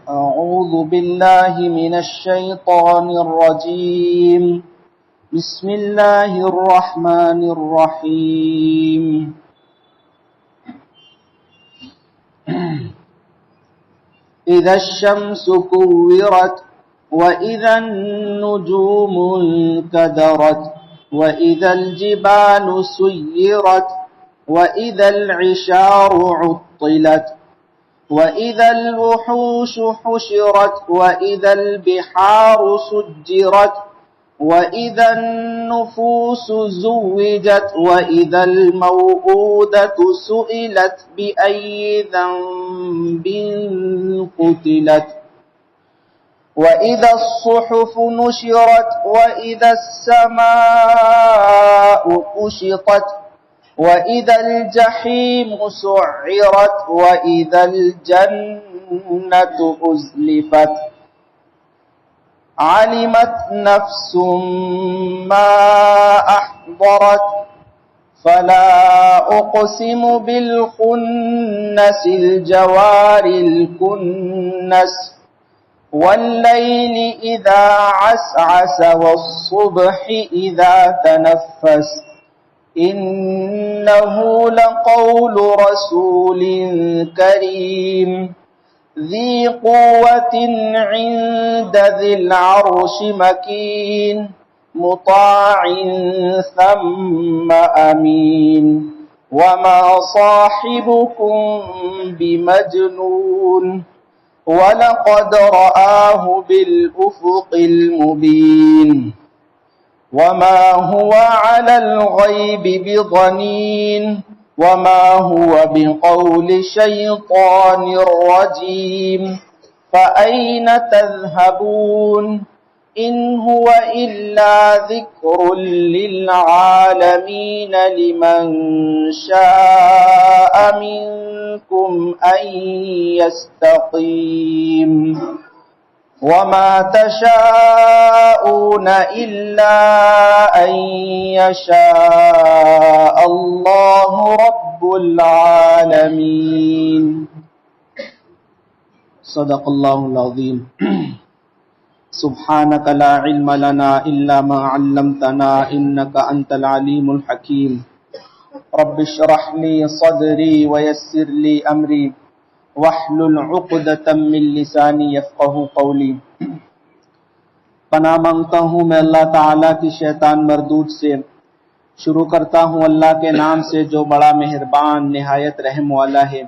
أعوذ بالله من الشيطان الرجيم. بسم الله الرحمن الرحيم. إذا الشمس كورت وإذا النجوم انكدرت وإذا الجبال سيرت وإذا العشار عطلت وإذا الوحوش حشرت وإذا البحار سجرت وإذا النفوس زوجت وإذا الموءودة سئلت بأي ذنب قتلت وإذا الصحف نشرت وإذا السماء كشطت وإذا الجحيم سعرت وإذا الجنة أزلفت علمت نفس ما أحضرت فلا أقسم بالخنس الجوار الكنس والليل إذا عسعس والصبح إذا تنفس إنه لقول رسول كريم ذي قوة عند ذي العرش مكين مطاع ثم أمين وما صاحبكم بمجنون ولقد رآه بالأفق المبين وما هو على الغيب بضنين وما هو بقول شيطان رجيم فأين تذهبون إن هو إلا ذكر للعالمين لمن شاء منكم أن يستقيم وما تشاءون إلا أن يشاء الله رب العالمين. صدق الله العظيم. سبحانك لا علم لنا إلا ما علمتنا إنك أنت العليم الحكيم. رب اشرح لي صدري ويسر لي أمري وَاحْلُلْ عُقْدَةً مِّن لِّسَانِي يَفْقَهُوا قَوْلِي. پناہ مانگتا ہوں میں اللہ تعالیٰ کی شیطان مردود سے. شروع کرتا ہوں اللہ کے نام سے جو بڑا مہربان نہایت رحم والا ہے.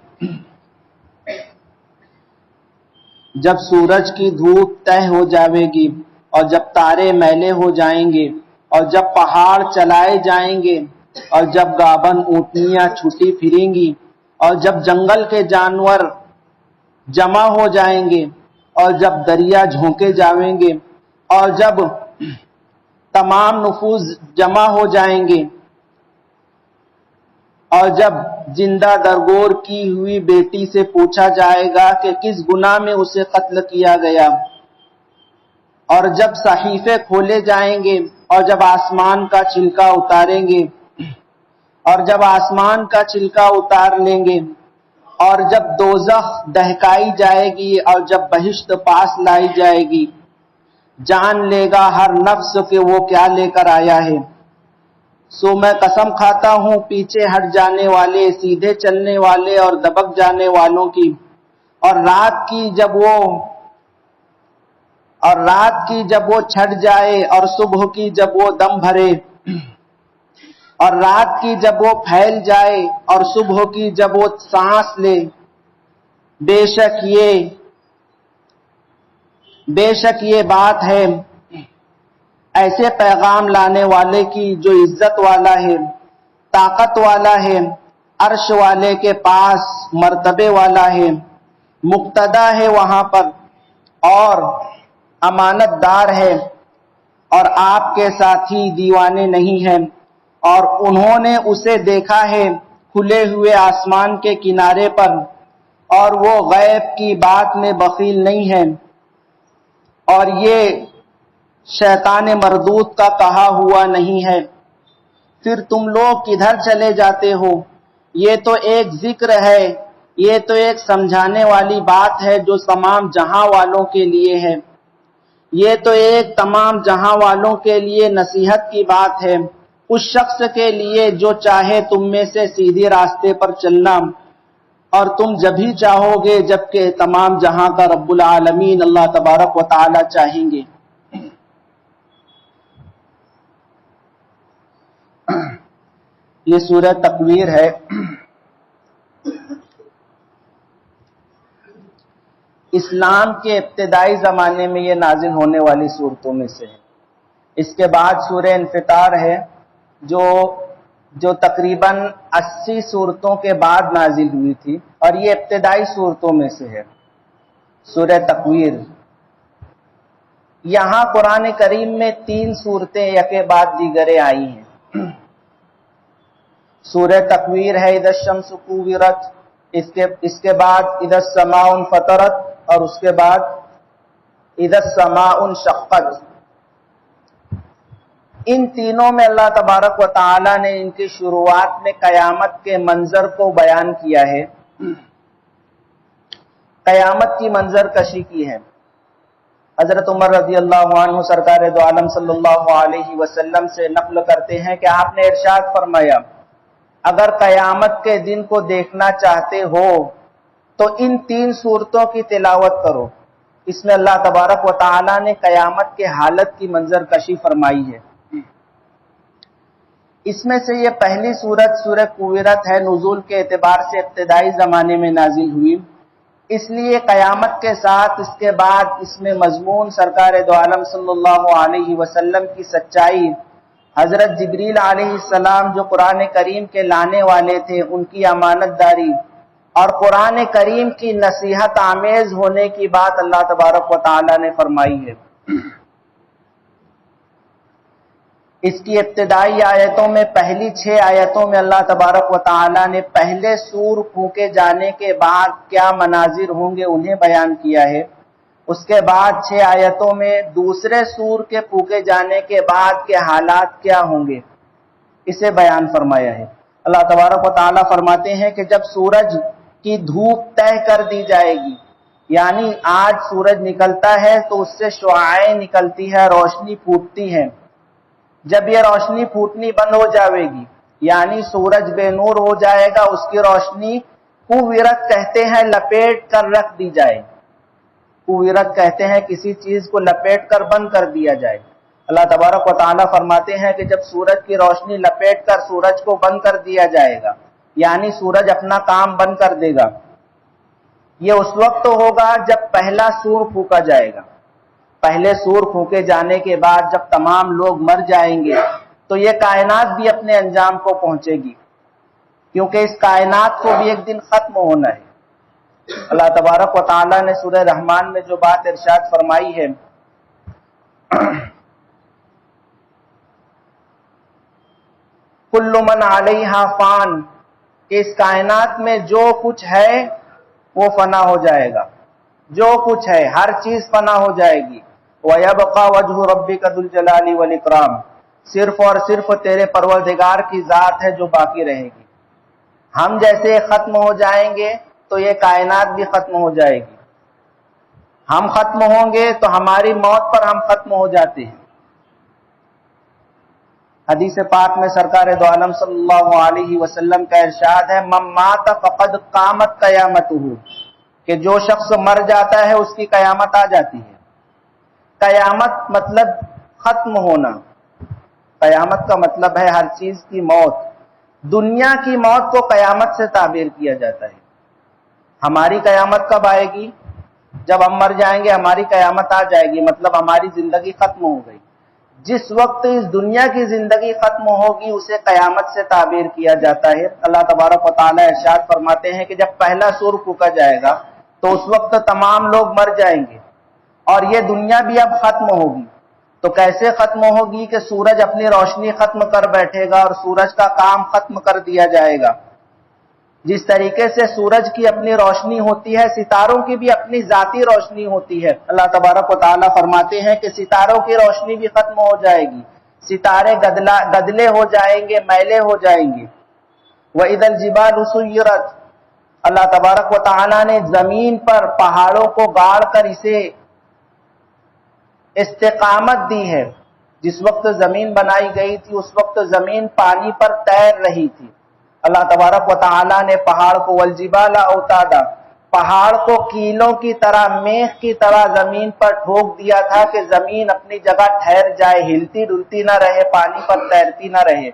جب سورج کی دھوپ طے ہو جاوے گی اور جب تارے میلے ہو جائیں گے اور جب پہاڑ چلائے جائیں گے اور جب گابن اونٹنیاں چھٹی پھریں گی اور جب جنگل کے جانور جمع ہو جائیں گے اور جب دریا جھونکے جاویں گے اور جب تمام نفوس جمع ہو جائیں گے اور جب زندہ درگور کی ہوئی بیٹی سے پوچھا جائے گا کہ کس گناہ میں اسے قتل کیا گیا اور جب صحیفے کھولے جائیں گے اور جب آسمان کا چھلکا اتاریں گے اور جب آسمان کا چھلکا اتار لیں گے اور جب دوزخ دہکائی جائے گی اور جب بہشت پاس لائی جائے گی جان لے گا ہر نفس کہ وہ کیا لے کر آیا ہے. سو میں قسم کھاتا ہوں پیچھے ہٹ جانے والے سیدھے چلنے والے اور دبک جانے والوں کی اور رات کی جب وہ چھٹ جائے اور صبح کی جب وہ دم بھرے اور رات کی جب وہ پھیل جائے اور صبح کی جب وہ سانس لے. بے شک یہ بات ہے ایسے پیغام لانے والے کی جو عزت والا ہے، طاقت والا ہے، عرش والے کے پاس مرتبے والا ہے، مقتدا ہے وہاں پر اور امانت دار ہے اور آپ کے ساتھی دیوانے نہیں ہیں. اور انہوں نے اسے دیکھا ہے کھلے ہوئے آسمان کے کنارے پر اور وہ غیب کی بات میں بخیل نہیں ہے. اور یہ شیطان مردود کا کہا ہوا نہیں ہے. پھر تم لوگ کدھر چلے جاتے ہو؟ یہ تو ایک ذکر ہے، یہ تو ایک سمجھانے والی بات ہے جو تمام جہاں والوں کے لیے ہے، یہ تو ایک تمام جہاں والوں کے لیے نصیحت کی بات ہے، اس شخص کے لیے جو چاہے تم میں سے سیدھے راستے پر چلنا، اور تم جب ہی چاہو گے جبکہ تمام جہاں کا رب العالمین اللہ تبارک و تعالی چاہیں گے۔ یہ سورہ تکویر ہے۔ اسلام کے ابتدائی زمانے میں یہ نازل ہونے والی صورتوں میں سے ہے۔ اس کے بعد سورہ انفطار ہے جو تقریباً 80 صورتوں کے بعد نازل ہوئی تھی، اور یہ ابتدائی صورتوں میں سے ہے۔ سورہ تکویر، یہاں قرآن کریم میں 3 صورتیں یکے بعد دیگرے آئی ہیں۔ سورہ تکویر ہے اذا الشمس کوورت، اس کے بعد اذا السماء انفطرت، اور اس کے بعد اذا السماء انشقت۔ ان تینوں میں اللہ تبارک و تعالی نے ان کی شروعات میں قیامت کے منظر کو بیان کیا ہے، قیامت کی منظر کشی کی ہے۔ حضرت عمر رضی اللہ عنہ سرکار دو عالم صلی اللہ علیہ وسلم سے نقل کرتے ہیں کہ آپ نے ارشاد فرمایا، اگر قیامت کے دن کو دیکھنا چاہتے ہو تو ان 3 صورتوں کی تلاوت کرو۔ اس میں اللہ تبارک و تعالی نے قیامت کے حالت کی منظر کشی فرمائی ہے۔ اس میں سے یہ پہلی سورت سورہ کویرت ہے، نزول کے اعتبار سے ابتدائی زمانے میں نازل ہوئی، اس لیے قیامت کے ساتھ اس کے بعد اس میں مضمون سرکار دو عالم صلی اللہ علیہ وسلم کی سچائی، حضرت جبریل علیہ السلام جو قرآن کریم کے لانے والے تھے ان کی امانت داری، اور قرآن کریم کی نصیحت آمیز ہونے کی بات اللہ تبارک و تعالی نے فرمائی ہے۔ اس کی ابتدائی آیتوں میں پہلی 6 آیتوں میں اللہ تبارک و تعالی نے پہلے سور پھونکے جانے کے بعد کیا مناظر ہوں گے انہیں بیان کیا ہے، اس کے بعد 6 آیتوں میں دوسرے سور کے پھونکے جانے کے بعد کے حالات کیا ہوں گے اسے بیان فرمایا ہے۔ اللہ تبارک و تعالی فرماتے ہیں کہ جب سورج کی دھوپ طے کر دی جائے گی، یعنی آج سورج نکلتا ہے تو اس سے شعاعیں نکلتی ہے، روشنی پھوٹتی ہے، جب یہ روشنی پھوٹنی بند ہو جائے گی یعنی سورج بے نور ہو جائے گا، اس کی روشنی کوورت کہتے ہیں لپیٹ کر رکھ دی جائے، کوورت کہتے ہیں کسی چیز کو لپیٹ کر بند کر دیا جائے۔ اللہ تبارک و تعالیٰ فرماتے ہیں کہ جب سورج کی روشنی لپیٹ کر سورج کو بند کر دیا جائے گا، یعنی سورج اپنا کام بند کر دے گا، یہ اس وقت ہوگا جب پہلا سور پھونکا جائے گا۔ پہلے سور پھونکے جانے کے بعد جب تمام لوگ مر جائیں گے تو یہ کائنات بھی اپنے انجام کو پہنچے گی، کیونکہ اس کائنات کو بھی ایک دن ختم ہونا ہے۔ اللہ تبارک و تعالیٰ نے سورہ رحمان میں جو بات ارشاد فرمائی ہے، کل من علیہا فان، کہ اس کائنات میں جو کچھ ہے وہ فنا ہو جائے گا، جو کچھ ہے ہر چیز فنا ہو جائے گی۔ وَيَبْقَى وَجْهُ رَبِّكَ ذُو الْجَلَالِ وَالْإِكْرَامِ، صرف اور صرف تیرے پروردگار کی ذات ہے جو باقی رہے گی۔ ہم جیسے ختم ہو جائیں گے تو یہ کائنات بھی ختم ہو جائے گی، ہم ختم ہوں گے تو ہماری موت پر ہم ختم ہو جاتے ہیں۔ حدیث پاک میں سرکار دو عالم صلی اللہ علیہ وسلم کا ارشاد ہے، من مات فقد قامت قیامتہ، کہ جو شخص مر جاتا ہے اس کی قیامت آ جاتی ہے۔ قیامت مطلب ختم ہونا، قیامت کا مطلب ہے ہر چیز کی موت۔ دنیا کی موت کو قیامت سے تعبیر کیا جاتا ہے۔ ہماری قیامت کب آئے گی؟ جب ہم مر جائیں گے ہماری قیامت آ جائے گی، مطلب ہماری زندگی ختم ہو گئی۔ جس وقت اس دنیا کی زندگی ختم ہوگی اسے قیامت سے تعبیر کیا جاتا ہے۔ اللہ تبارک و تعالی ارشاد فرماتے ہیں کہ جب پہلا سور پھونکا جائے گا تو اس وقت تمام لوگ مر جائیں گے اور یہ دنیا بھی اب ختم ہوگی۔ تو کیسے ختم ہوگی کہ سورج اپنی روشنی ختم کر بیٹھے گا اور سورج کا کام ختم کر دیا جائے گا۔ جس طریقے سے سورج کی اپنی روشنی ہوتی ہے، ستاروں کی بھی اپنی ذاتی روشنی ہوتی ہے۔ اللہ تبارک و تعالیٰ فرماتے ہیں کہ ستاروں کی روشنی بھی ختم ہو جائے گی، ستارے گدلے ہو جائیں گے، میلے ہو جائیں گے۔ وَإِذَا الْجِبَالُ سُيِّرَتْ، اللہ تبارک و تعالیٰ نے زمین پر پہاڑوں کو گاڑ کر اسے استقامت دی ہے۔ جس وقت زمین بنائی گئی تھی اس وقت زمین پانی پر تیر رہی تھی۔ اللہ تبارک و تعالیٰ نے پہاڑ کو وَالْجِبَالَ أَوْتَادًا، پہاڑ کو کیلوں کی طرح، میخ کی طرح زمین پر ٹھوک دیا تھا کہ زمین اپنی جگہ ٹھہر جائے، ہلتی ڈلتی نہ رہے، پانی پر تیرتی نہ رہے۔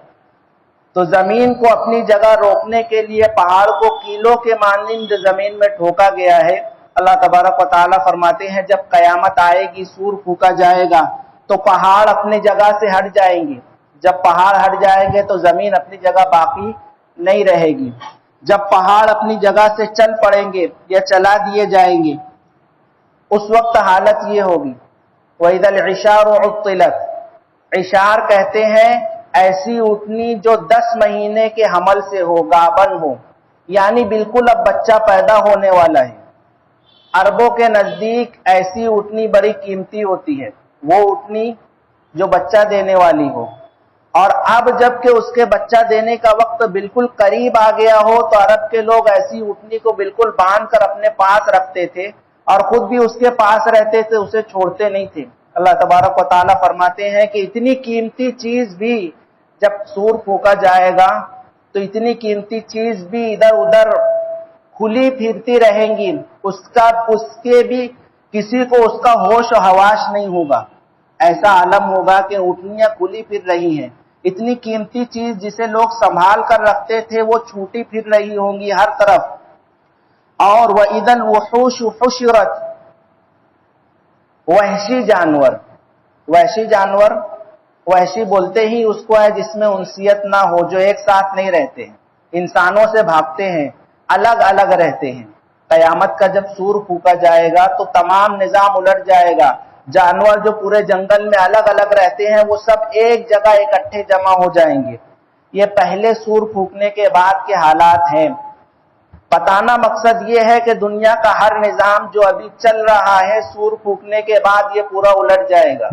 تو زمین کو اپنی جگہ روکنے کے لیے پہاڑ کو کیلوں کے مانند زمین میں ٹھوکا گیا ہے۔ اللہ تبارک و تعالیٰ فرماتے ہیں جب قیامت آئے گی، سور پھونکا جائے گا تو پہاڑ اپنی جگہ سے ہٹ جائیں گے۔ جب پہاڑ ہٹ جائیں گے تو زمین اپنی جگہ باقی نہیں رہے گی۔ جب پہاڑ اپنی جگہ سے چل پڑیں گے یا چلا دیے جائیں گے اس وقت حالت یہ ہوگی۔ وَإِذَا الْعِشَارُ عُطِّلَتْ، عشار کہتے ہیں ایسی اونٹنی جو 10 مہینے کے حمل سے ہو، گابن ہو، یعنی بالکل اب بچہ پیدا ہونے والا ہے۔ عربوں کے نزدیک ایسی اونٹنی بڑی قیمتی ہوتی ہے، وہ اونٹنی جو بچہ دینے والی ہو۔ اور اب جب کہ اس کے بچہ دینے کا وقت بالکل قریب آ گیا ہو تو عرب کے لوگ ایسی اونٹنی کو بالکل باندھ کر اپنے پاس رکھتے تھے اور خود بھی اس کے پاس رہتے تھے، اسے چھوڑتے نہیں تھے۔ اللہ تبارک و تعالیٰ فرماتے ہیں کہ اتنی قیمتی چیز بھی جب سور پھونکا جائے گا تو اتنی قیمتی چیز بھی ادھر ادھر کھلی پھرتی رہیں گی، اس کے بھی کسی کو اس کا ہوش و حواس نہیں ہوگا۔ ایسا عالم ہوگا کہ اونٹنیاں کھلی پھر رہی ہیں، اتنی قیمتی چیز جسے لوگ سنبھال کر رکھتے تھے وہ چھوٹی پھر رہی ہوں گی ہر طرف۔ اور وَإِذَا الْوُحُوشُ حُشِرَتْ، وحشی جانور، وحشی جانور، وحشی بولتے ہی اس کو ہے جس میں انسیت نہ ہو، جو ایک ساتھ نہیں رہتے ہیں، انسانوں سے بھاگتے ہیں، الگ الگ رہتے ہیں۔ قیامت کا جب سور پھونکا جائے گا تو تمام نظام الٹ جائے گا، جانور جو پورے جنگل میں الگ الگ رہتے ہیں وہ سب ایک جگہ اکٹھے جمع ہو جائیں گے۔ یہ پہلے سور پھونکنے کے بعد کے حالات ہیں۔ بتانا مقصد یہ ہے کہ دنیا کا ہر نظام جو ابھی چل رہا ہے سور پھونکنے کے بعد یہ پورا الٹ جائے گا۔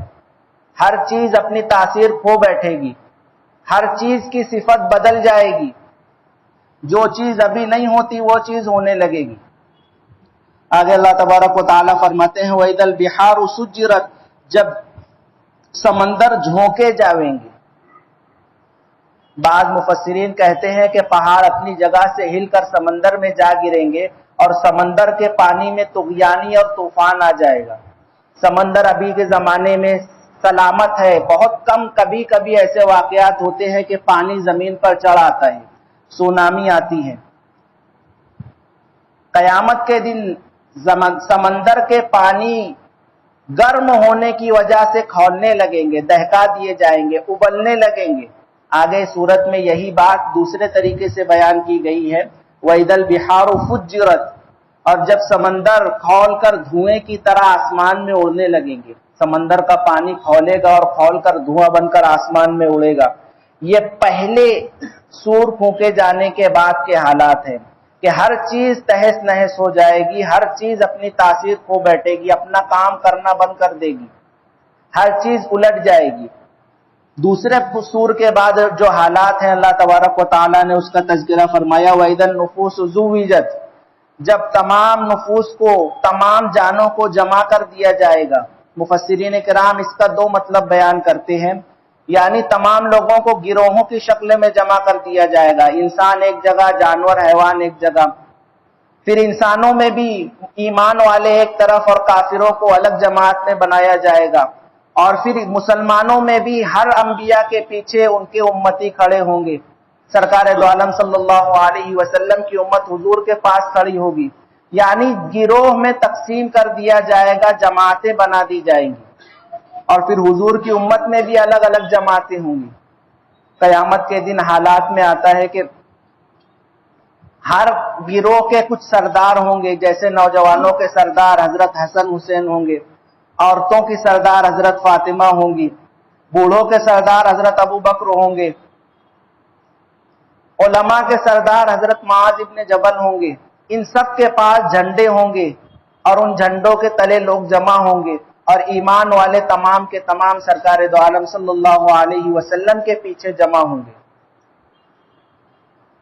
ہر چیز اپنی تاثیر کھو بیٹھے گی، ہر چیز کی صفت بدل جائے گی، جو چیز ابھی نہیں ہوتی وہ چیز ہونے لگے گی۔ آگے اللہ تبارک و تعالیٰ فرماتے ہیں وَإِذَا الْبِحَارُ سُجِّرَتْ، جب سمندر جھونکے جائیں گے۔ بعض مفسرین کہتے ہیں کہ پہاڑ اپنی جگہ سے ہل کر سمندر میں جا گریں گے اور سمندر کے پانی میں طغیانی اور طوفان آ جائے گا۔ سمندر ابھی کے زمانے میں سلامت ہے، بہت کم کبھی کبھی ایسے واقعات ہوتے ہیں کہ پانی زمین پر چڑھ آتا ہے، سونامی آتی ہے۔ قیامت کے دن سمندر کے پانی گرم ہونے کی وجہ سے کھولنے لگیں گے، دہکا دیے جائیں گے، ابلنے لگیں گے۔ آگے سورت میں یہی بات دوسرے طریقے سے بیان کی گئی ہے وَإِذَا الْبِحَارُ فُجِّرَتْ، اور جب سمندر کھول کر دھوئیں کی طرح آسمان میں اڑنے لگیں گے، سمندر کا پانی کھولے گا اور کھول کر دھواں بن کر آسمان میں اڑے گا۔ یہ پہلے سور پھونکے جانے کے بعد کے حالات ہیں کہ ہر چیز تہس نہس ہو جائے گی، ہر چیز اپنی تاثیر کھو بیٹھے گی، اپنا کام کرنا بند کر دے گی، ہر چیز الٹ جائے گی۔ دوسرے سور کے بعد جو حالات ہیں اللہ تبارک و تعالیٰ نے اس کا تذکرہ فرمایا وَإِذَا النُّفُوسُ زُوِّجَتْ، جب تمام نفوس کو، تمام جانوں کو جمع کر دیا جائے گا۔ مفسرین کرام اس کا 2 مطلب بیان کرتے ہیں، یعنی تمام لوگوں کو گروہوں کی شکل میں جمع کر دیا جائے گا، انسان ایک جگہ، جانور حیوان ایک جگہ۔ پھر انسانوں میں بھی ایمان والے ایک طرف اور کافروں کو الگ جماعت میں بنایا جائے گا، اور پھر مسلمانوں میں بھی ہر انبیاء کے پیچھے ان کے امتی کھڑے ہوں گے۔ سرکار دو عالم صلی اللہ علیہ وسلم کی امت حضور کے پاس کھڑی ہوگی، یعنی گروہ میں تقسیم کر دیا جائے گا، جماعتیں بنا دی جائیں گی، اور پھر حضور کی امت میں بھی الگ الگ جماعتیں ہوں گی۔ قیامت کے دن حالات میں آتا ہے کہ ہر گروہ کے کچھ سردار ہوں گے، جیسے نوجوانوں کے سردار حضرت حسن حسین ہوں گے، عورتوں کی سردار حضرت فاطمہ ہوں گی، بوڑھوں کے سردار حضرت ابو بکر ہوں گے، علماء کے سردار حضرت معاذ ابن جبل ہوں گے۔ ان سب کے پاس جھنڈے ہوں گے اور ان جھنڈوں کے تلے لوگ جمع ہوں گے، اور ایمان والے تمام کے تمام سرکار دو عالم صلی اللہ علیہ وسلم کے پیچھے جمع ہوں گے۔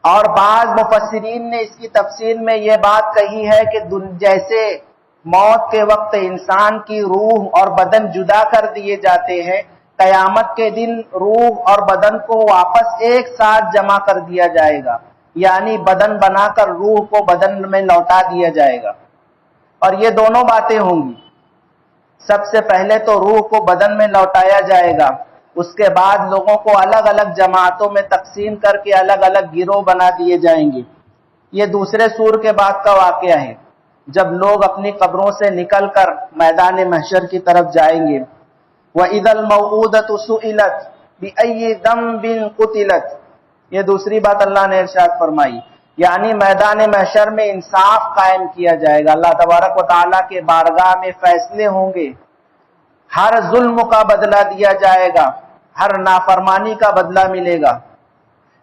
اور بعض مفسرین نے اس کی تفسیر میں یہ بات کہی ہے کہ جیسے موت کے وقت انسان کی روح اور بدن جدا کر دیے جاتے ہیں، قیامت کے دن روح اور بدن کو واپس ایک ساتھ جمع کر دیا جائے گا، یعنی بدن بنا کر روح کو بدن میں لوٹا دیا جائے گا۔ اور یہ دونوں باتیں ہوں گی، سب سے پہلے تو روح کو بدن میں لوٹایا جائے گا، اس کے بعد لوگوں کو الگ الگ جماعتوں میں تقسیم کر کے الگ الگ گروہ بنا دیے جائیں گے۔ یہ دوسرے سور کے بعد کا واقعہ ہے، جب لوگ اپنی قبروں سے نکل کر میدان محشر کی طرف جائیں گے۔ وَإِذَا الْمَوْءُودَةُ سُئِلَتْ بِأَيِّ ذَنبٍ قُتِلَتْ، یہ دوسری بات اللہ نے ارشاد فرمائی، یعنی میدان محشر میں انصاف قائم کیا جائے گا، اللہ تبارک و تعالیٰ کے بارگاہ میں فیصلے ہوں گے، ہر ظلم کا بدلہ دیا جائے گا، ہر نافرمانی کا بدلہ ملے گا،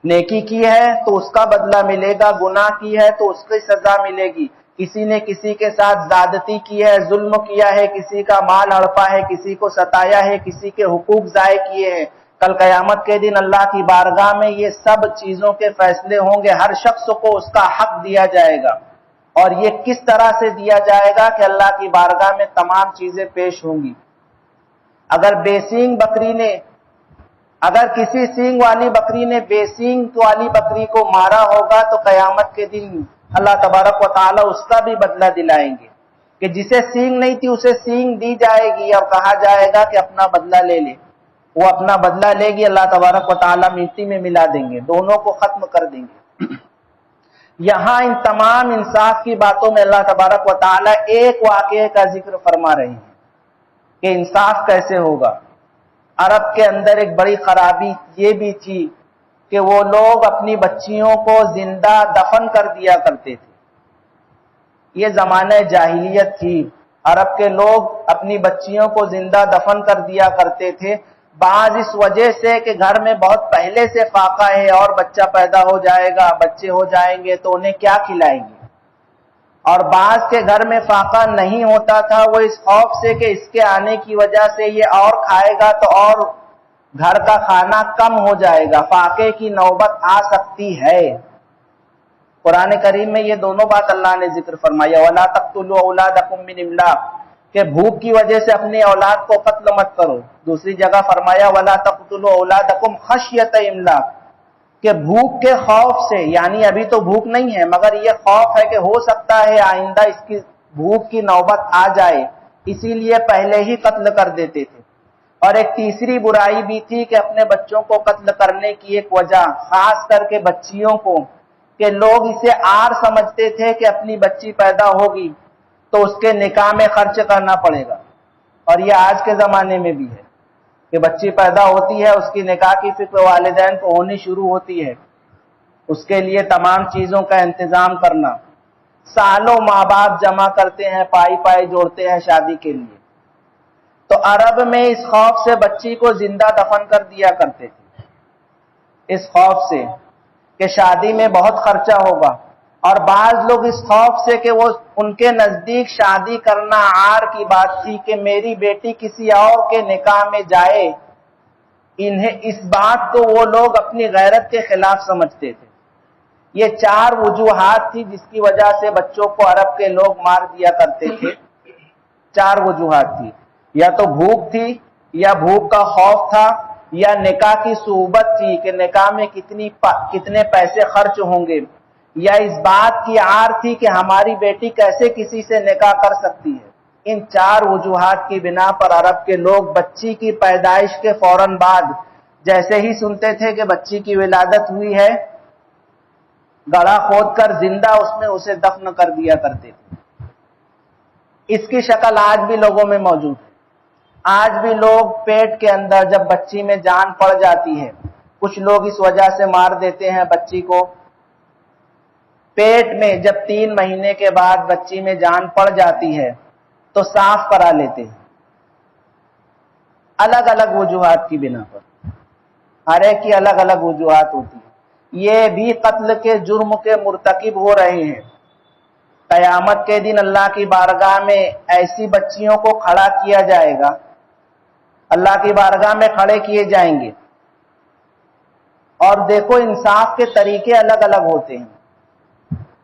نیکی کی ہے تو اس کا بدلہ ملے گا، گناہ کی ہے تو اس کی سزا ملے گی، کسی نے کسی کے ساتھ زیادتی کی ہے، ظلم کیا ہے، کسی کا مال ہڑپا ہے، کسی کو ستایا ہے، کسی کے حقوق ضائع کیے ہیں، کل قیامت کے دن اللہ کی بارگاہ میں یہ سب چیزوں کے فیصلے ہوں گے، ہر شخص کو اس کا حق دیا جائے گا۔ اور یہ کس طرح سے دیا جائے گا کہ اللہ کی بارگاہ میں تمام چیزیں پیش ہوں گی۔ اگر بے سینگ بکری نے، اگر کسی سینگ والی بکری نے بے سینگ والی بکری کو مارا ہوگا تو قیامت کے دن اللہ تبارک و تعالی اس کا بھی بدلہ دلائیں گے، کہ جسے سینگ نہیں تھی اسے سینگ دی جائے گی اور کہا جائے گا کہ اپنا بدلہ لے لے، وہ اپنا بدلہ لے گی، اللہ تبارک و تعالی مٹی میں ملا دیں گے، دونوں کو ختم کر دیں گے۔ یہاں ان تمام انصاف کی باتوں میں اللہ تبارک و تعالی ایک واقعے کا ذکر فرما رہے ہیں کہ انصاف کیسے ہوگا۔ عرب کے اندر ایک بڑی خرابی یہ بھی تھی کہ وہ لوگ اپنی بچیوں کو زندہ دفن کر دیا کرتے تھے۔ یہ زمانہ جاہلیت تھی، عرب کے لوگ اپنی بچیوں کو زندہ دفن کر دیا کرتے تھے، بعض اس وجہ سے کہ گھر میں بہت پہلے سے فاقہ ہے اور بچہ پیدا ہو جائے گا، بچے ہو جائیں گے تو انہیں کیا کھلائیں گے، اور بعض کے گھر میں فاقہ نہیں ہوتا تھا، وہ اس خوف سے کہ اس کے آنے کی وجہ سے یہ اور کھائے گا تو اور گھر کا کھانا کم ہو جائے گا، فاقے کی نوبت آ سکتی ہے۔ قرآن کریم میں یہ دونوں بات اللہ نے ذکر فرمایا، وَلَا تَقْتُلُوا أَوْلَادَكُم مِّنْ إِمْلَاقٍ، کہ بھوک کی وجہ سے اپنی اولاد کو قتل مت کرو۔ دوسری جگہ فرمایا وَلَا تَقْتُلُوا أَوْلَادَكُمْ خَشْيَةَ إِمْلَاقٍ، کہ بھوک کے خوف سے، یعنی ابھی تو بھوک نہیں ہے مگر یہ خوف ہے کہ ہو سکتا ہے آئندہ اس کی بھوک کی نوبت آ جائے، اسی لیے پہلے ہی قتل کر دیتے تھے۔ اور ایک تیسری برائی بھی تھی کہ اپنے بچوں کو قتل کرنے کی ایک وجہ، خاص کر کے بچیوں کو، کہ لوگ اسے عار سمجھتے تھے کہ اپنی بچی پیدا ہوگی تو اس کے نکاح میں خرچ کرنا پڑے گا، اور یہ آج کے زمانے میں بھی ہے کہ بچی پیدا ہوتی ہے، اس کی نکاح کی فکر والدین کو ہونی شروع ہوتی ہے، اس کے لیے تمام چیزوں کا انتظام کرنا، سالوں ماں باپ جمع کرتے ہیں، پائی جوڑتے ہیں شادی کے لیے۔ تو عرب میں اس خوف سے بچی کو زندہ دفن کر دیا کرتے تھے، اس خوف سے کہ شادی میں بہت خرچہ ہوگا، اور بعض لوگ اس خوف سے کہ وہ ان کے نزدیک شادی کرنا عار کی بات تھی کہ میری بیٹی کسی اور کے نکاح میں جائے، انہیں اس بات کو وہ لوگ اپنی غیرت کے خلاف سمجھتے تھے۔ یہ 4 وجوہات تھی جس کی وجہ سے بچوں کو عرب کے لوگ مار دیا کرتے تھے۔ 4 وجوہات تھی، یا تو بھوک تھی، یا بھوک کا خوف تھا، یا نکاح کی صحبت تھی کہ نکاح میں کتنے پیسے خرچ ہوں گے، یا اس بات کی عار تھی کہ ہماری بیٹی کیسے کسی سے نکاح کر سکتی ہے۔ ان 4 وجوہات کی بنا پر عرب کے لوگ بچی کی پیدائش کے فوراً بعد جیسے ہی سنتے تھے کہ بچی کی ولادت ہوئی ہے، گڑھا کھود کر زندہ اس میں اسے دفن کر دیا کرتے تھے۔ اس کی شکل آج بھی لوگوں میں موجود ہے۔ آج بھی لوگ پیٹ کے اندر جب بچی میں جان پڑ جاتی ہے، کچھ لوگ اس وجہ سے مار دیتے ہیں بچی کو، پیٹ میں جب 3 مہینے کے بعد بچی میں جان پڑ جاتی ہے تو صاف کرا لیتے ہیں، الگ الگ وجوہات کی بنا پر، ہر ایک کی الگ الگ وجوہات ہوتی ہیں۔ یہ بھی قتل کے جرم کے مرتکب ہو رہے ہیں، قیامت کے دن اللہ کی بارگاہ میں ایسی بچیوں کو کھڑا کیا جائے گا، اللہ کی بارگاہ میں کھڑے کیے جائیں گے، اور دیکھو انصاف کے طریقے الگ الگ ہوتے ہیں۔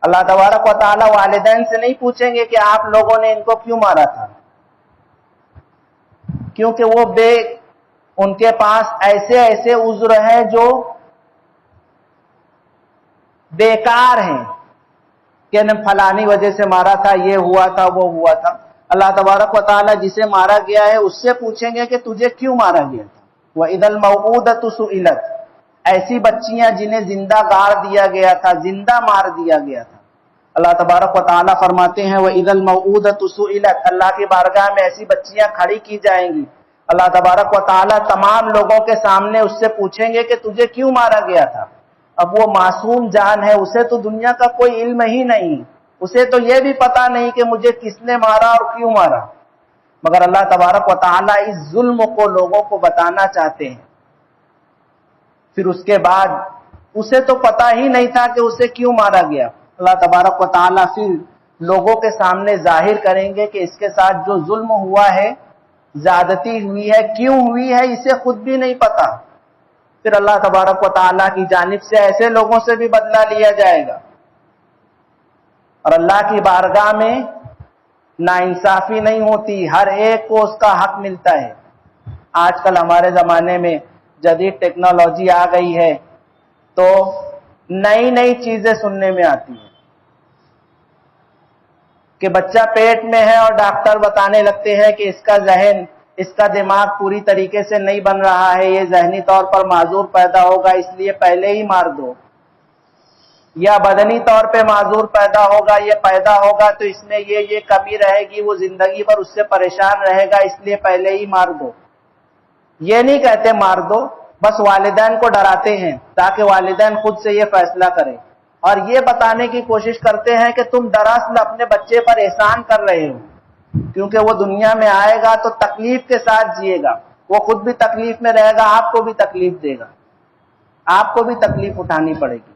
اللہ تبارک و تعالی والدین سے نہیں پوچھیں گے کہ آپ لوگوں نے ان کو کیوں مارا تھا، کیونکہ وہ ان کے پاس ایسے ایسے عذر ہیں جو بیکار ہیں کہ فلانی وجہ سے مارا تھا، یہ ہوا تھا، وہ ہوا تھا۔ اللہ تبارک و تعالی جسے مارا گیا ہے اس سے پوچھیں گے کہ تجھے کیوں مارا گیا تھا۔ وَإِذَا الْمَوْءُودَةُ سُئِلَتْ، ایسی بچیاں جنہیں زندہ گاڑ دیا گیا تھا، زندہ مار دیا گیا تھا۔ اللہ تبارک و تعالی فرماتے ہیں وَإِذَا الْمَوْءُودَةُ سُئِلَتْ، اللہ کی بارگاہ میں ایسی بچیاں کھڑی کی جائیں گی۔ اللہ تبارک و تعالی تمام لوگوں کے سامنے اس سے پوچھیں گے کہ تجھے کیوں مارا گیا تھا۔ اب وہ معصوم جان ہے، اسے تو دنیا کا کوئی علم ہی نہیں، اسے تو یہ بھی پتا نہیں کہ مجھے کس نے مارا اور کیوں مارا، مگر اللہ تبارک و تعالی اس ظلم کو لوگوں کو بتانا چاہتے ہیں۔ پھر اس کے بعد اسے تو پتا ہی نہیں تھا کہ اسے کیوں مارا گیا، اللہ تبارک و تعالی پھر لوگوں کے سامنے ظاہر کریں گے کہ اس کے ساتھ جو ظلم ہوا ہے، زیادتی ہوئی ہے، کیوں ہوئی ہے اسے خود بھی نہیں پتا۔ پھر اللہ تبارک و تعالیٰ کی جانب سے ایسے لوگوں سے بھی بدلہ لیا جائے گا، اور اللہ کی بارگاہ میں ناانصافی نہیں ہوتی، ہر ایک کو اس کا حق ملتا ہے۔ آج کل ہمارے زمانے میں جدید ٹیکنالوجی آ گئی ہے تو نئی نئی چیزیں سننے میں آتی ہیں کہ بچہ پیٹ میں ہے اور ڈاکٹر بتانے لگتے ہیں کہ اس کا دماغ پوری طریقے سے نہیں بن رہا ہے، یہ ذہنی طور پر معذور پیدا ہوگا، اس لیے پہلے ہی مار دو، یا بدنی طور پہ معذور پیدا ہوگا، یہ پیدا ہوگا تو اس میں یہ کمی رہے گی، وہ زندگی بھر اس سے پریشان رہے گا، اس لیے پہلے ہی مار دو۔ یہ نہیں کہتے مار دو، بس والدین کو ڈراتے ہیں تاکہ والدین خود سے یہ فیصلہ کریں، اور یہ بتانے کی کوشش کرتے ہیں کہ تم دراصل اپنے بچے پر احسان کر رہے ہو، کیونکہ وہ دنیا میں آئے گا تو تکلیف کے ساتھ جیے گا، وہ خود بھی تکلیف میں رہے گا، آپ کو بھی تکلیف دے گا، آپ کو بھی تکلیف اٹھانی پڑے گی۔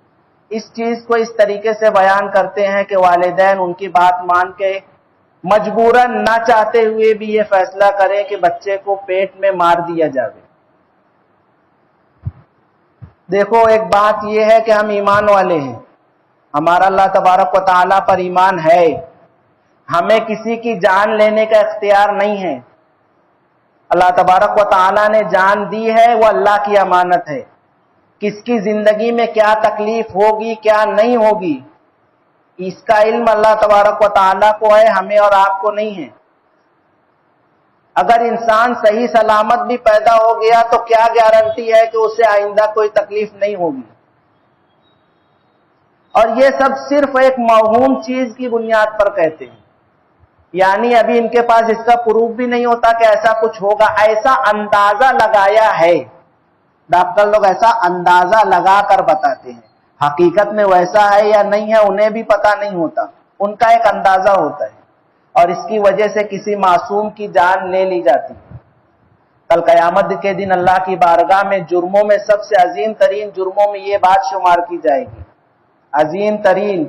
اس چیز کو اس طریقے سے بیان کرتے ہیں کہ والدین ان کی بات مان کے مجبوراً نہ چاہتے ہوئے بھی یہ فیصلہ کریں کہ بچے کو پیٹ میں مار دیا جائے۔ دیکھو ایک بات یہ ہے کہ ہم ایمان والے ہیں، ہمارا اللہ تبارک و تعالیٰ پر ایمان ہے، ہمیں کسی کی جان لینے کا اختیار نہیں ہے۔ اللہ تبارک و تعالیٰ نے جان دی ہے، وہ اللہ کی امانت ہے۔ کس کی زندگی میں کیا تکلیف ہوگی کیا نہیں ہوگی اس کا علم اللہ تبارک و تعالیٰ کو ہے، ہمیں اور آپ کو نہیں ہے۔ اگر انسان صحیح سلامت بھی پیدا ہو گیا تو کیا گارنٹی ہے کہ اسے آئندہ کوئی تکلیف نہیں ہوگی؟ اور یہ سب صرف ایک موہوم چیز کی بنیاد پر کہتے ہیں، یعنی ابھی ان کے پاس اس کا پروف بھی نہیں ہوتا کہ ایسا کچھ ہوگا، ایسا اندازہ لگایا ہے۔ ڈاکٹر لوگ ایسا اندازہ لگا کر بتاتے ہیں، حقیقت میں ویسا ہے یا نہیں ہے انہیں بھی پتا نہیں ہوتا، ان کا ایک اندازہ ہوتا ہے، اور اس کی وجہ سے کسی معصوم کی جان لے لی جاتی ہے۔ کل قیامت کے دن اللہ کی بارگاہ میں جرموں میں سب سے عظیم ترین جرموں میں یہ بات شمار کی جائے گی، عظیم ترین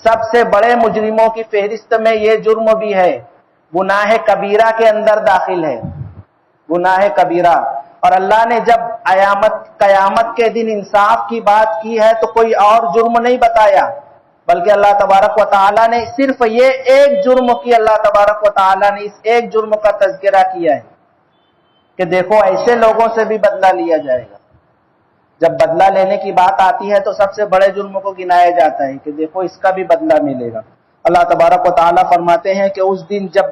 سب سے بڑے مجرموں کی فہرست میں یہ جرم بھی ہے، گناہ کبیرہ کے اندر داخل ہے، گناہ کبیرہ۔ اور اللہ نے جب قیامت کے دن انصاف کی بات کی ہے تو کوئی اور جرم نہیں بتایا، بلکہ اللہ تبارک و تعالیٰ نے صرف یہ ایک جرم کی اللہ تبارک و تعالیٰ نے اس ایک جرم کا تذکرہ کیا ہے کہ دیکھو ایسے لوگوں سے بھی بدلہ لیا جائے گا۔ جب بدلہ لینے کی بات آتی ہے تو سب سے بڑے جرم کو گنایا جاتا ہے کہ دیکھو اس کا بھی بدلہ ملے گا۔ اللہ تبارک و تعالیٰ فرماتے ہیں کہ اس دن جب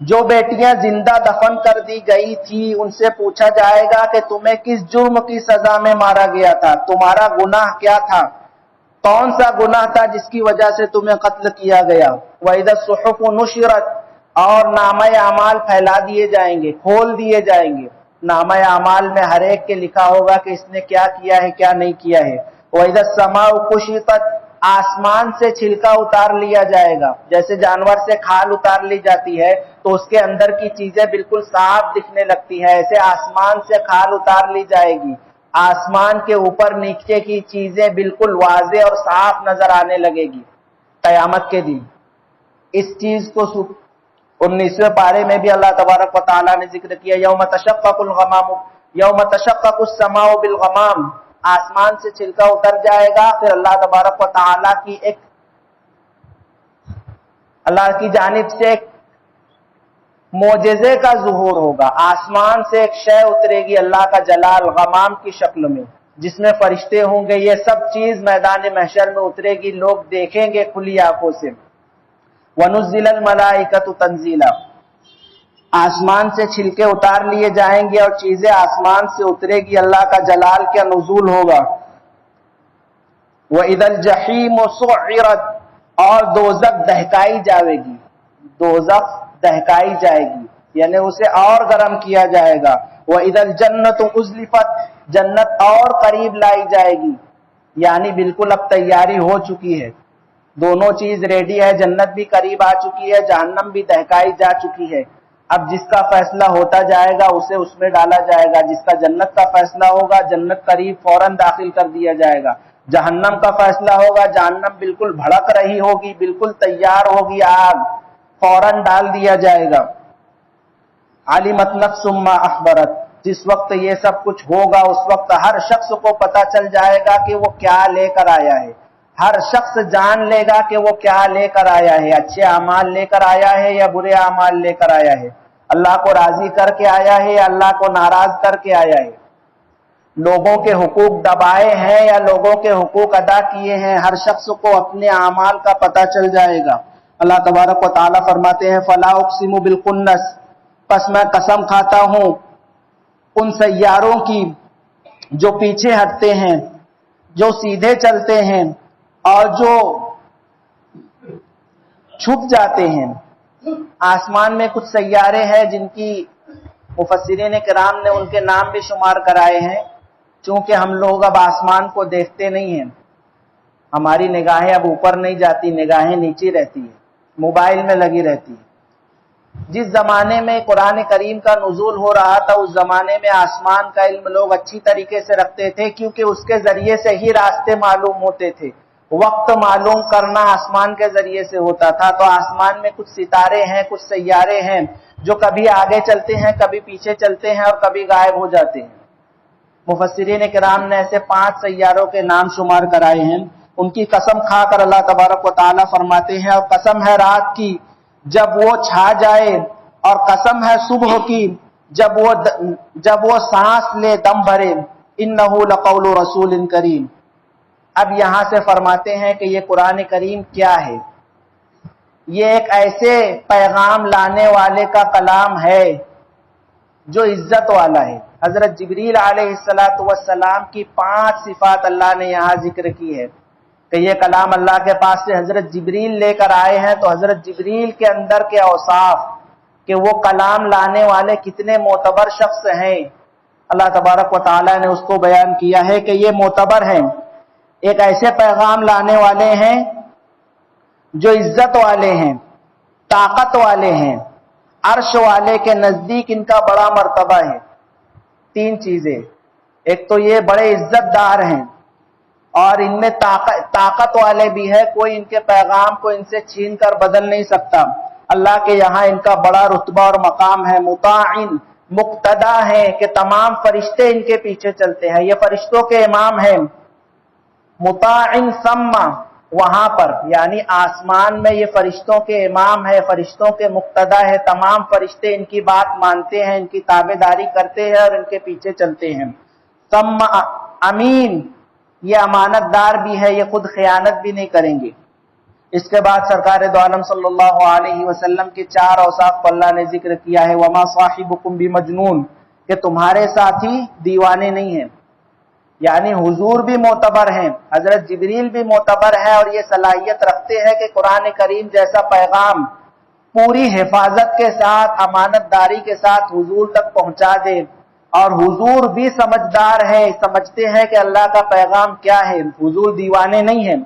جو بیٹیاں زندہ دفن کر دی گئی تھی ان سے پوچھا جائے گا کہ تمہیں کس جرم کی سزا میں مارا گیا تھا، تمہارا گناہ کیا تھا، کون سا گناہ تھا جس کی وجہ سے تمہیں قتل کیا گیا۔ وَإِذَا الصُّحُفُ نُشِرَتْ، اور نامہ اعمال پھیلا دیے جائیں گے، کھول دیے جائیں گے، نامہ اعمال میں ہر ایک کے لکھا ہوگا کہ اس نے کیا کیا ہے کیا نہیں کیا ہے۔ وَإِذَا السَّمَاءُ كُشِطَتْ، آسمان سے چھلکا اتار لیا جائے گا، جیسے جانور سے کھال اتار لی جاتی ہے تو اس کے اندر کی چیزیں بالکل صاف دکھنے لگتی ہے، ایسے آسمان سے کھال اتار لی جائے گی، آسمان کے اوپر نیچے کی چیزیں بالکل واضح اور صاف نظر آنے لگے گی قیامت کے دن۔ اس چیز کو 19ویں پارے میں بھی اللہ تبارک و تعالیٰ نے ذکر کیا، یوم تشقق الغمام، یوم تشقق السماء بالغمام، آسمان سے چھلکا اتر جائے گا، پھر اللہ تبارک و تعالیٰ کی اللہ کی جانب سے ایک معجزے کا ظہور ہوگا، آسمان سے ایک شے اترے گی اللہ کا جلال غمام کی شکل میں، جس میں فرشتے ہوں گے، یہ سب چیز میدان محشر میں اترے گی، لوگ دیکھیں گے کھلی آنکھوں سے۔ وَنُزِّلَ الْمَلَائِكَةُ تَنزِيلًا، آسمان سے چھلکے اتار لیے جائیں گے اور چیزیں آسمان سے اترے گی، اللہ کا جلال کا نزول ہوگا۔ وَإِذَا الْجَحِيمُ سُعِّرَتْ، اور دوزخ دہکائی جائے گی، دوزخ دہکائی جائے گی یعنی اسے اور گرم کیا جائے گا۔ وَإِذَا الْجَنَّةُ أُزْلِفَتْ، جنت اور قریب لائی جائے گی، یعنی بالکل اب تیاری ہو چکی ہے، دونوں چیز ریڈی ہے، جنت بھی قریب آ چکی ہے، جہنم بھی دہکائی جا چکی ہے۔ اب جس کا فیصلہ ہوتا جائے گا اسے اس میں ڈالا جائے گا، جس کا جنت کا فیصلہ ہوگا جنت قریب فوراً داخل کر دیا جائے گا، جہنم کا فیصلہ ہوگا جہنم بالکل بھڑک رہی ہوگی، بالکل تیار ہوگی آگ، فوراً ڈال دیا جائے گا۔ علمت نفس ما اخبرت، جس وقت یہ سب کچھ ہوگا اس وقت ہر شخص کو پتا چل جائے گا کہ وہ کیا لے کر آیا ہے، ہر شخص جان لے گا کہ وہ کیا لے کر آیا ہے، اچھے اعمال لے کر آیا ہے یا برے اعمال لے کر آیا ہے، اللہ کو راضی کر کے آیا ہے یا اللہ کو ناراض کر کے آیا ہے، لوگوں کے حقوق دبائے ہیں یا لوگوں کے حقوق ادا کیے ہیں، ہر شخص کو اپنے اعمال کا پتہ چل جائے گا۔ اللہ تبارک و تعالیٰ فرماتے ہیں فلا اقسم بالخنس، پس میں قسم کھاتا ہوں ان سیاروں کی جو پیچھے ہٹتے ہیں، جو سیدھے چلتے ہیں اور جو چھپ جاتے ہیں۔ آسمان میں کچھ سیارے ہیں جن کی مفسرین کرام نے ان کے نام بھی شمار کرائے ہیں، چونکہ ہم لوگ اب آسمان کو دیکھتے نہیں ہیں، ہماری نگاہیں اب اوپر نہیں جاتی، نگاہیں نیچے رہتی ہیں، موبائل میں لگی رہتی ہے۔ جس زمانے میں قرآن کریم کا نزول ہو رہا تھا اس زمانے میں آسمان کا علم لوگ اچھی طریقے سے رکھتے تھے، کیونکہ اس کے ذریعے سے ہی راستے معلوم ہوتے تھے، وقت معلوم کرنا آسمان کے ذریعے سے ہوتا تھا۔ تو آسمان میں کچھ ستارے ہیں، کچھ سیارے ہیں جو کبھی آگے چلتے ہیں، کبھی پیچھے چلتے ہیں اور کبھی غائب ہو جاتے ہیں۔ مفسرین کرام نے ایسے 5 سیاروں کے نام شمار کرائے ہیں، ان کی قسم کھا کر اللہ تبارک و تعالیٰ فرماتے ہیں اور قسم ہے رات کی جب وہ چھا جائے، اور قسم ہے صبح کی جب وہ سانس لے، دم بھرے، انہ لقول رسول کریم۔ اب یہاں سے فرماتے ہیں کہ یہ قرآن کریم کیا ہے؟ یہ ایک ایسے پیغام لانے والے کا کلام ہے جو عزت والا ہے۔ حضرت جبریل علیہ السلام کی 5 صفات اللہ نے یہاں ذکر کی ہے کہ یہ کلام اللہ کے پاس سے حضرت جبریل لے کر آئے ہیں، تو حضرت جبریل کے اندر کے اوصاف کہ وہ کلام لانے والے کتنے معتبر شخص ہیں، اللہ تبارک و تعالیٰ نے اس کو بیان کیا ہے کہ یہ معتبر ہیں، ایک ایسے پیغام لانے والے ہیں جو عزت والے ہیں، طاقت والے ہیں، عرش والے کے نزدیک ان کا بڑا مرتبہ ہے۔ 3 چیزیں، ایک تو یہ بڑے عزت دار ہیں اور ان میں طاقت والے بھی ہے، کوئی ان کے پیغام کو ان سے چھین کر بدل نہیں سکتا، اللہ کے یہاں ان کا بڑا رتبہ اور مقام ہے، مطاعن مقتدا ہے کہ تمام فرشتے ان کے پیچھے چلتے ہیں، یہ فرشتوں کے امام ہیں، مطاعن ثم، وہاں پر یعنی آسمان میں یہ فرشتوں کے امام ہے، فرشتوں کے مقتدا ہے، تمام فرشتے ان کی بات مانتے ہیں، ان کی تابعداری کرتے ہیں اور ان کے پیچھے چلتے ہیں۔ ثم امین، یہ امانت دار بھی ہے، یہ خود خیانت بھی نہیں کریں گے۔ اس کے بعد سرکار دو عالم صلی اللہ علیہ وسلم کے 4 اوصاف کو اللہ نے ذکر کیا ہے، وما صاحبکم بمجنون، کہ تمہارے ساتھی دیوانے نہیں ہیں، یعنی حضور بھی معتبر ہیں، حضرت جبریل بھی معتبر ہے اور یہ صلاحیت رکھتے ہیں کہ قرآن کریم جیسا پیغام پوری حفاظت کے ساتھ، امانت داری کے ساتھ حضور تک پہنچا دے، اور حضور بھی سمجھدار ہے، سمجھتے ہیں کہ اللہ کا پیغام کیا ہے، حضور دیوانے نہیں ہیں،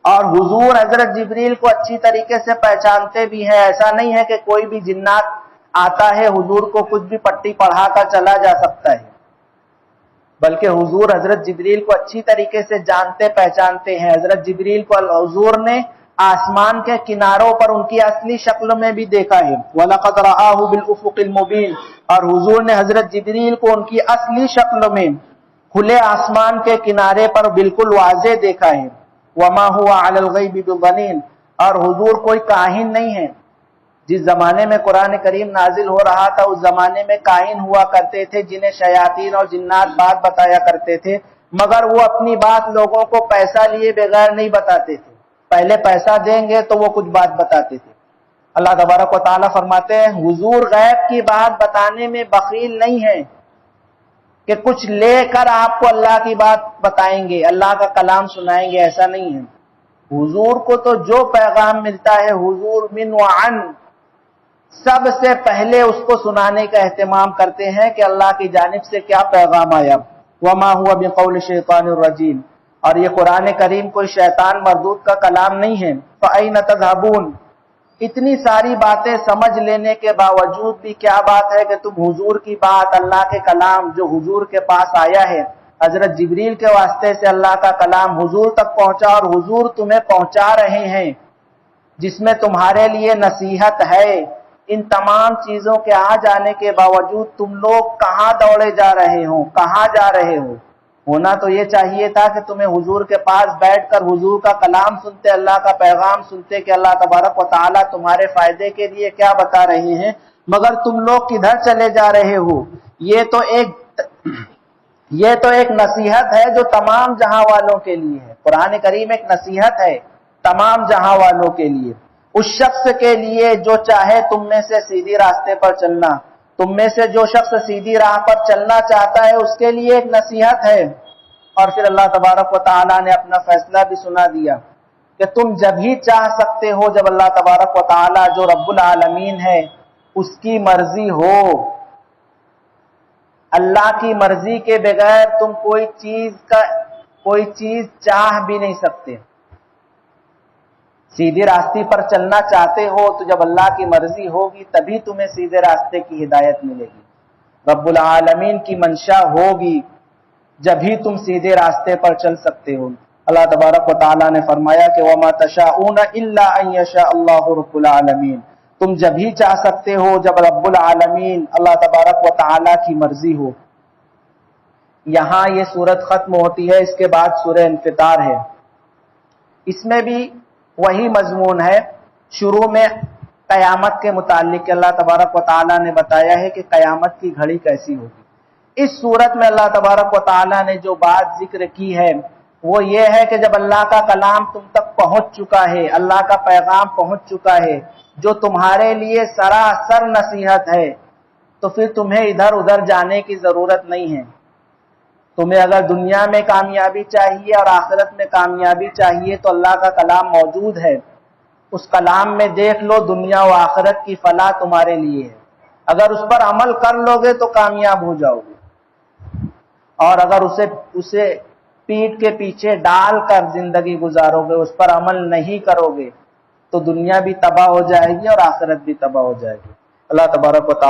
اور حضور حضرت جبریل کو اچھی طریقے سے پہچانتے بھی ہیں، ایسا نہیں ہے کہ کوئی بھی جنات آتا ہے حضور کو کچھ بھی پٹی پڑھا کر چلا جا سکتا ہے، بلکہ حضور حضرت جبریل کو اچھی طریقے سے جانتے پہچانتے ہیں. حضرت جبریل کو حضور نے آسمان کے کناروں پر ان کی اصلی شکل میں بھی دیکھا ہے. وَلَقَدْ رَآهُ بِالْأُفُقِ الْمُبِينِ، اور حضور نے حضرت جبریل کو ان کی اصلی شکل میں کھلے آسمان کے کنارے پر بالکل واضح دیکھا ہے. وَمَا هُوَ عَلَى الْغَيْبِ بِضَنِينٍ، اور حضور کوئی کاہن نہیں ہے. جس زمانے میں قرآن کریم نازل ہو رہا تھا اس زمانے میں کاہن ہوا کرتے تھے جنہیں شیاطین اور جنات بات بتایا کرتے تھے، مگر وہ اپنی بات لوگوں کو پیسہ لیے بغیر نہیں بتاتے تھے. پہلے پیسہ دیں گے تو وہ کچھ بات بتاتے تھے. اللہ تبارک و تعالیٰ فرماتے ہیں حضور غیب کی بات بتانے میں بخیل نہیں ہے کہ کچھ لے کر آپ کو اللہ کی بات بتائیں گے، اللہ کا کلام سنائیں گے، ایسا نہیں ہے. حضور کو تو جو پیغام ملتا ہے حضور من وعن سب سے پہلے اس کو سنانے کا اہتمام کرتے ہیں کہ اللہ کی جانب سے کیا پیغام آیا. وما هو بقول شیطان الرجیم، اور یہ قرآن کریم کوئی شیطان مردود کا کلام نہیں ہے. فأین تذهبون، اتنی ساری باتیں سمجھ لینے کے باوجود بھی کیا بات ہے کہ تم حضور کی بات، اللہ کے کلام جو حضور کے پاس آیا ہے حضرت جبریل کے واسطے سے اللہ کا کلام حضور تک پہنچا اور حضور تمہیں پہنچا رہے ہیں جس میں تمہارے لیے نصیحت ہے، ان تمام چیزوں کے آ جانے کے باوجود تم لوگ کہاں دوڑے جا رہے ہو، کہاں جا رہے ہو؟ ہونا تو یہ چاہیے تھا کہ تمہیں حضور کے پاس بیٹھ کر حضور کا کلام سنتے، اللہ کا پیغام سنتے کہ اللہ تبارک و تعالیٰ تمہارے فائدے کے لیے کیا بتا رہے ہیں، مگر تم لوگ کدھر چلے جا رہے ہو؟ یہ تو ایک نصیحت ہے جو تمام جہاں والوں کے لیے ہے. قرآن کریم ایک نصیحت ہے تمام جہاں والوں کے لیے، اس شخص کے لیے جو چاہے تم میں سے سیدھی راستے پر چلنا. تم میں سے جو شخص سیدھی راہ پر چلنا چاہتا ہے اس کے لیے ایک نصیحت ہے. اور پھر اللہ تبارک و تعالیٰ نے اپنا فیصلہ بھی سنا دیا کہ تم جب ہی چاہ سکتے ہو جب اللہ تبارک و تعالیٰ جو رب العالمین ہے اس کی مرضی ہو. اللہ کی مرضی کے بغیر تم کوئی چیز چاہ بھی نہیں سکتے. سیدھے راستے پر چلنا چاہتے ہو تو جب اللہ کی مرضی ہوگی تبھی تمہیں سیدھے راستے کی ہدایت ملے گی. رب العالمین کی منشا ہوگی جب ہی تم سیدھے راستے پر چل سکتے ہو. اللہ تبارک و تعالیٰ نے فرمایا کہ وَمَا تَشَاءُونَ إِلَّا أَن يَشَاءَ اللَّهُ رَبُّ الْعَالَمِينَ، تم جب ہی چاہ سکتے ہو جب رب العالمین اللہ تبارک و تعالیٰ کی مرضی ہو. یہاں یہ سورت ختم ہوتی ہے. اس کے بعد سورہ انفطار ہے. اس میں بھی وہی مضمون ہے. شروع میں قیامت کے متعلق اللہ تبارک و تعالیٰ نے بتایا ہے کہ قیامت کی گھڑی کیسی ہوگی. اس صورت میں اللہ تبارک و تعالیٰ نے جو بات ذکر کی ہے وہ یہ ہے کہ جب اللہ کا کلام تم تک پہنچ چکا ہے، اللہ کا پیغام پہنچ چکا ہے جو تمہارے لیے سراسر نصیحت ہے، تو پھر تمہیں ادھر ادھر جانے کی ضرورت نہیں ہے. تمہیں اگر دنیا میں کامیابی چاہیے اور آخرت میں کامیابی چاہیے تو اللہ کا کلام موجود ہے. اس کلام میں دیکھ لو دنیا و آخرت کی فلاح تمہارے لیے ہے. اگر اس پر عمل کر لو گے تو کامیاب ہو جاؤ گے، اور اگر اسے پیٹ کے پیچھے ڈال کر زندگی گزارو گے، اس پر عمل نہیں کرو گے تو دنیا بھی تباہ ہو جائے گی اور آخرت بھی تباہ ہو جائے گی. اللہ تبارک و تعالی